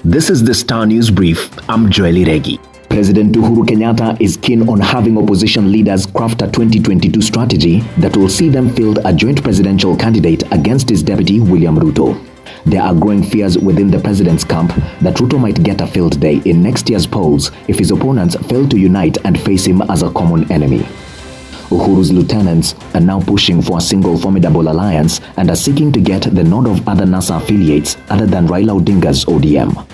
This is the Star News Brief. I'm Joeli Regi. President Uhuru Kenyatta is keen on having opposition leaders craft a 2022 strategy that will see them field a joint presidential candidate against his deputy William Ruto. There are growing fears within the president's camp that Ruto might get a field day in next year's polls if his opponents fail to unite and face him as a common enemy. Uhuru's lieutenants are now pushing for a single formidable alliance and are seeking to get the nod of other NASA affiliates other than Raila Odinga's ODM.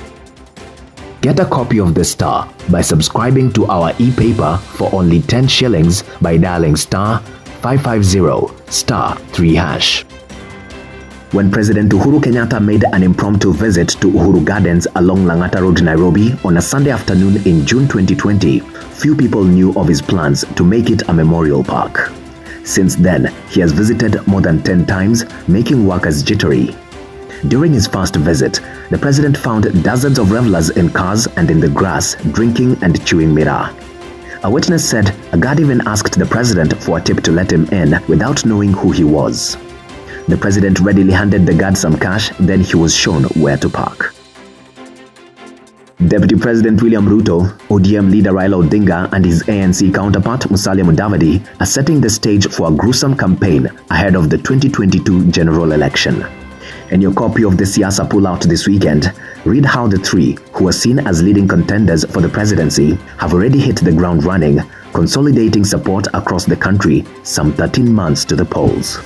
Get a copy of The Star by subscribing to our e-paper for only 10 shillings by dialing star 550 star 3 hash. When President Uhuru Kenyatta made an impromptu visit to Uhuru Gardens along Lang'ata Road, Nairobi on a Sunday afternoon in June 2020, few people knew of his plans to make it a memorial park. Since then, he has visited more than 10 times, making workers jittery. During his first visit, the president found dozens of revelers in cars and in the grass, drinking and chewing miraa. A witness said a guard even asked the president for a tip to let him in without knowing who he was. The president readily handed the guard some cash, then he was shown where to park. Deputy President William Ruto, ODM leader Raila Odinga and his ANC counterpart Musalia Mudavadi are setting the stage for a gruesome campaign ahead of the 2022 general election. In your copy of the Siasa Pullout this weekend, read how the three, who are seen as leading contenders for the presidency, have already hit the ground running, consolidating support across the country some 13 months to the polls.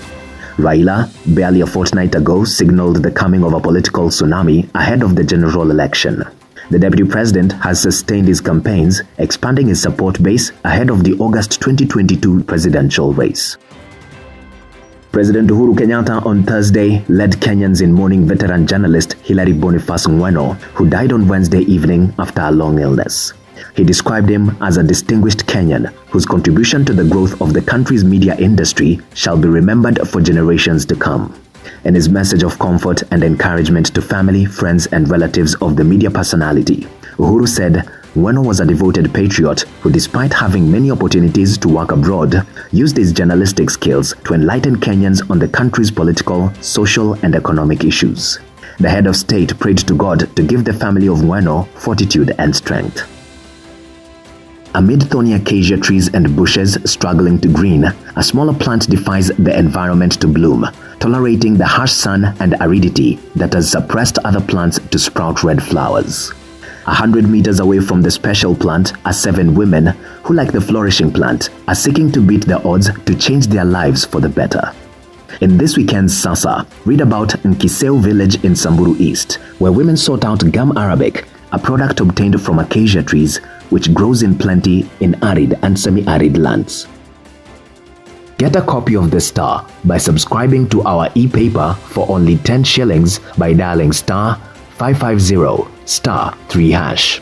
Raila, barely a fortnight ago, signaled the coming of a political tsunami ahead of the general election. The deputy president has sustained his campaigns, expanding his support base ahead of the August 2022 presidential race. President Uhuru Kenyatta on Thursday led Kenyans in mourning veteran journalist Hilary Boniface Ng'weno, who died on Wednesday evening after a long illness. He described him as a distinguished Kenyan whose contribution to the growth of the country's media industry shall be remembered for generations to come. In his message of comfort and encouragement to family, friends and relatives of the media personality, Uhuru said Ng'weno was a devoted patriot who, despite having many opportunities to work abroad, used his journalistic skills to enlighten Kenyans on the country's political, social and economic issues. The head of state prayed to God to give the family of Ng'weno fortitude and strength. Amid thorny acacia trees and bushes struggling to green, a smaller plant defies the environment to bloom, tolerating the harsh sun and aridity that has suppressed other plants to sprout red flowers. 100 meters away from the special plant are 7 women who, like the flourishing plant, are seeking to beat the odds to change their lives for the better. In this weekend's Sasa, read about Nkiseu village in Samburu East, where women sought out gum arabic, a product obtained from acacia trees which grows in plenty in arid and semi-arid lands. Get a copy of The Star by subscribing to our e-paper for only 10 shillings by dialing star 550 star 3 hash.